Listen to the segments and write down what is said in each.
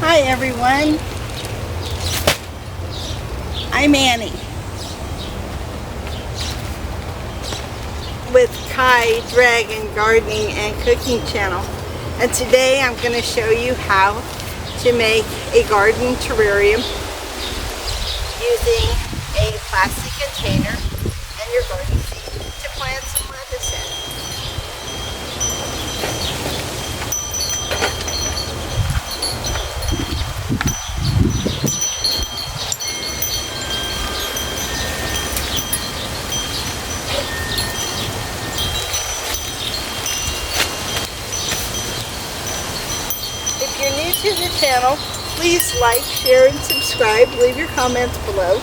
Hi everyone, I'm Annie with Kai Dragon Gardening and Cooking Channel, and today I'm going to show you how to make a garden terrarium using a plastic container and your garden seed to plant some lettuce in. If you're new to the channel, please like, share, and subscribe. Leave your comments below.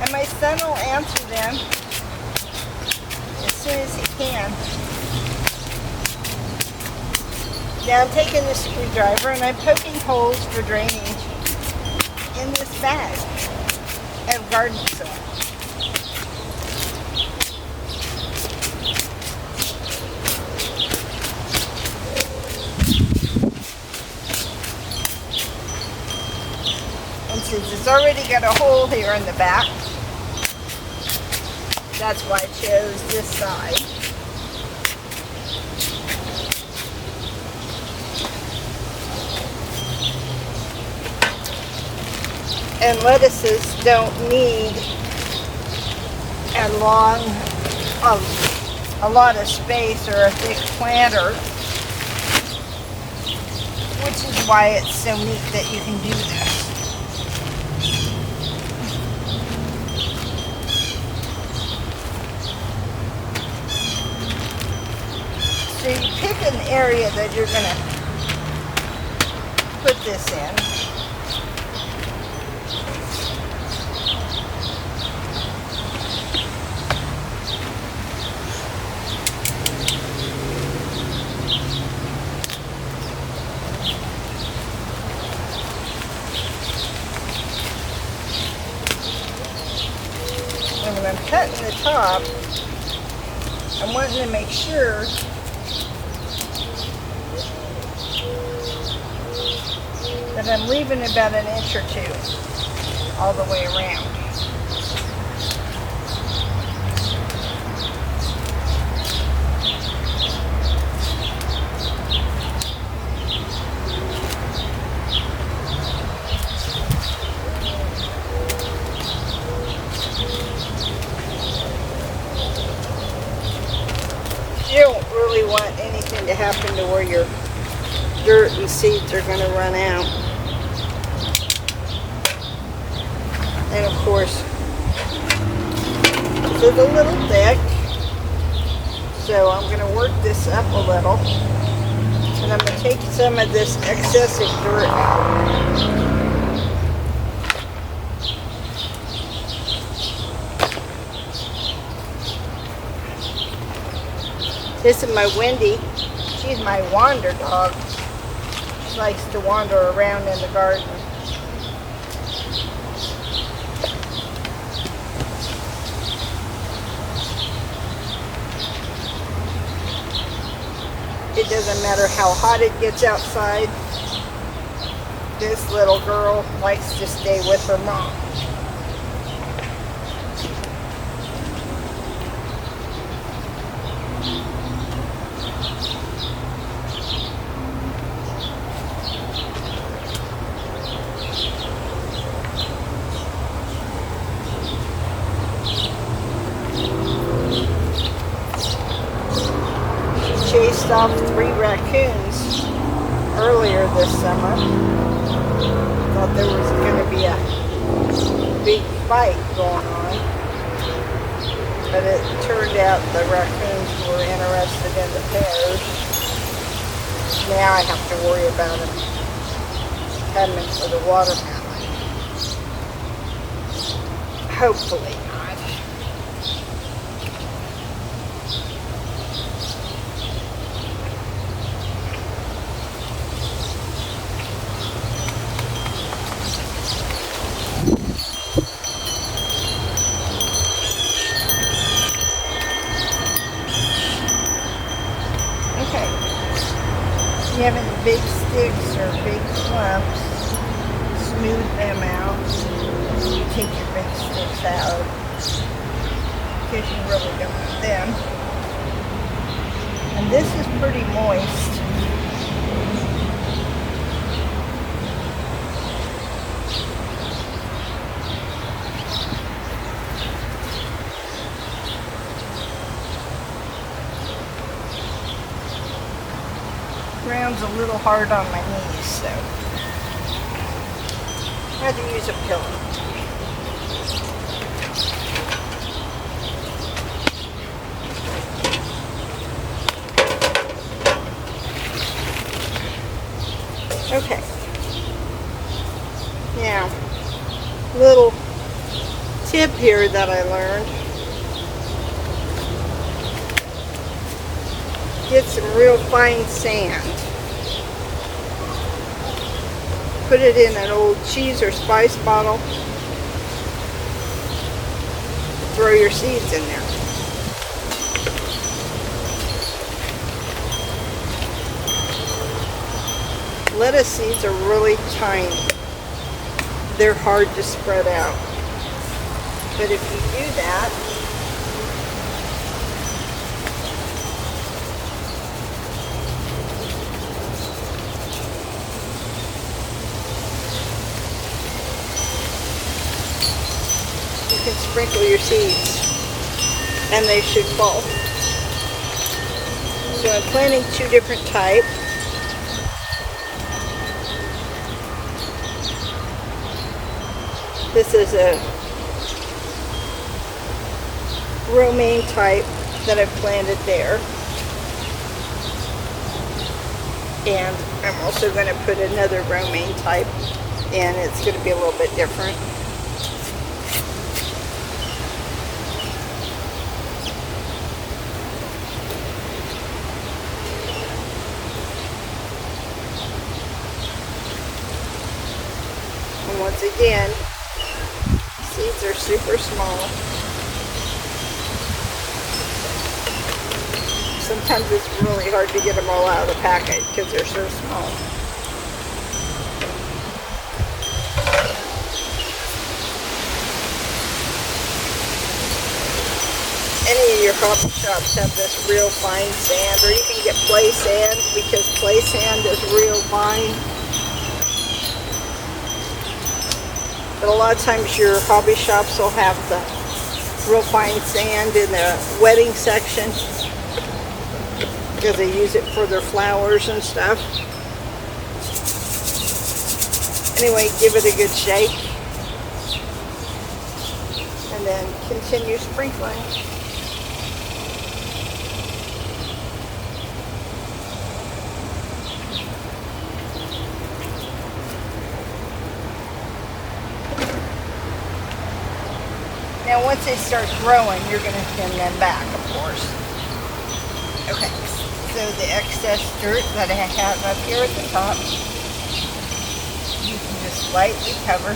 And my son will answer them as soon as he can. Now I'm taking the screwdriver and I'm poking holes for drainage in this bag of garden soil. And since it's already got a hole here in the back, that's why I chose this side. And lettuces don't need a lot of space or a thick planter, which is why it's so neat that you can do this. So you pick an area that you're going to put this in. And when I'm cutting the top, I'm wanting to make sure that I'm leaving about an inch or two all the way around. You don't really want anything to happen to where your dirt and seeds are going to run out. And of course, this is a little thick, so I'm going to work this up a little. And I'm going to take some of this excessive dirt out. This is my Wendy. She's my wander dog. She likes to wander around in the garden. It doesn't matter how hot it gets outside. This little girl likes to stay with her mom. Chased off 3 raccoons earlier this summer. Thought there was going to be a big fight going on, but it turned out the raccoons were interested in the pears. Now I have to worry about them coming for the watermelon. Hopefully not. you have any big sticks or big clumps, smooth them out. You take your big sticks out because you really don't want them. And this is pretty moist. Ground's a little hard on my knees, so I had to use a pillow. Okay. Now, little tip here that I learned. Get some real fine sand. Put it in an old cheese or spice bottle. Throw your seeds in there. Lettuce seeds are really tiny. They're hard to spread out. But if you do that, you can sprinkle your seeds and they should fall. So I'm planting 2 different types. This is a romaine type that I've planted there. And I'm also going to put another romaine type in. It's going to be a little bit different. And once again, seeds are super small. Sometimes it's really hard to get them all out of the package because they're so small. Any of your hobby shops have this real fine sand, or you can get play sand because play sand is real fine. But a lot of times your hobby shops will have the real fine sand in the wetting section because they use it for their flowers and stuff. Anyway, give it a good shake and then continue sprinkling. Now once they start growing, you're going to thin them back, of course. Okay, so the excess dirt that I have up here at the top, you can just lightly cover.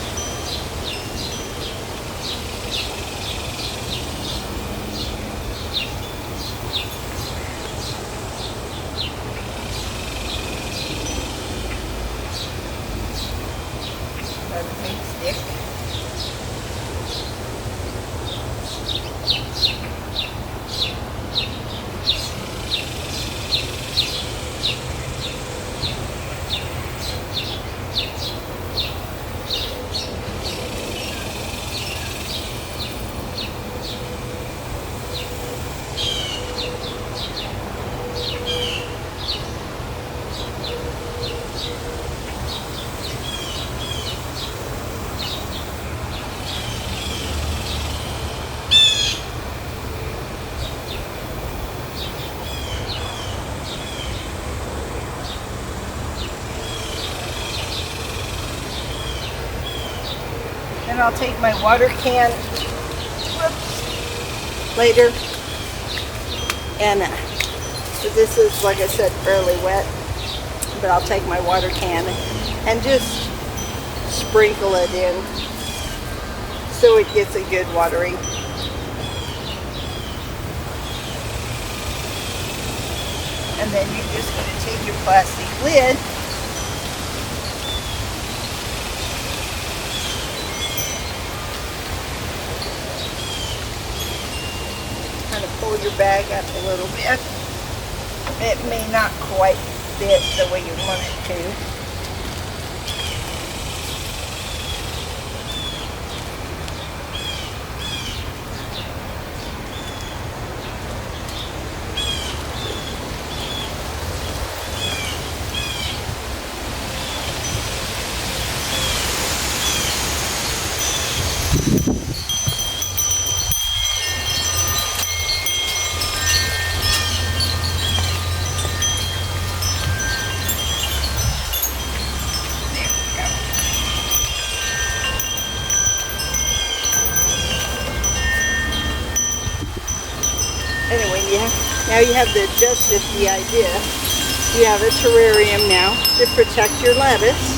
Let it make stick. And I'll take my water can, later, and so this is, like I said, fairly wet, but I'll take my water can and just sprinkle it in so it gets a good watering. And then you're just going to take your plastic lid kind of pull your bag up a little bit. It may not quite fit the way you want it to. Anyway, now you have the gist of the idea. You have a terrarium now to protect your lettuce.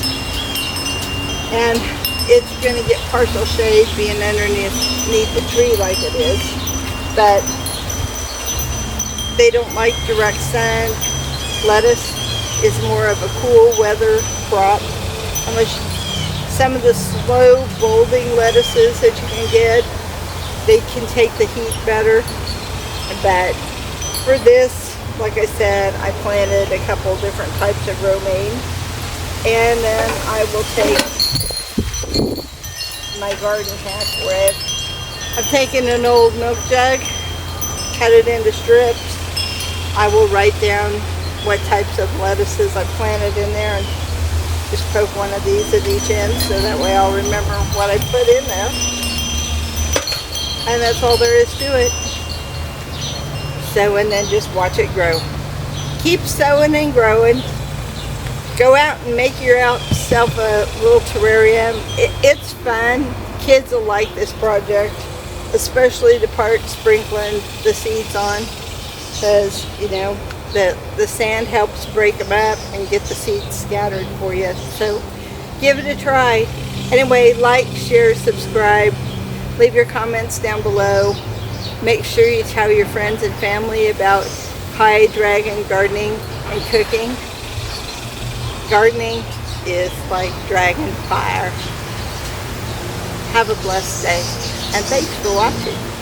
And it's going to get partial shade being underneath the tree like it is. But they don't like direct sun. Lettuce is more of a cool weather crop. Unless some of the slow bulbing lettuces that you can get, they can take the heat better. But for this, like I said, I planted a couple different types of romaine. And then I will take my garden hack where I've taken an old milk jug, cut it into strips. I will write down what types of lettuces I planted in there and just poke one of these at each end so that way I'll remember what I put in there. And that's all there is to it. Sow and then just watch it grow. Keep sowing and growing. Go out and make yourself a little terrarium. It's fun. Kids will like this project, especially the part sprinkling the seeds on, because you know the sand helps break them up and get the seeds scattered for you. So give it a try. Anyway, like, share, subscribe, leave your comments down below. Make sure you tell your friends and family about high dragon gardening and cooking. Gardening is like dragon fire. Have a blessed day, and thanks for watching.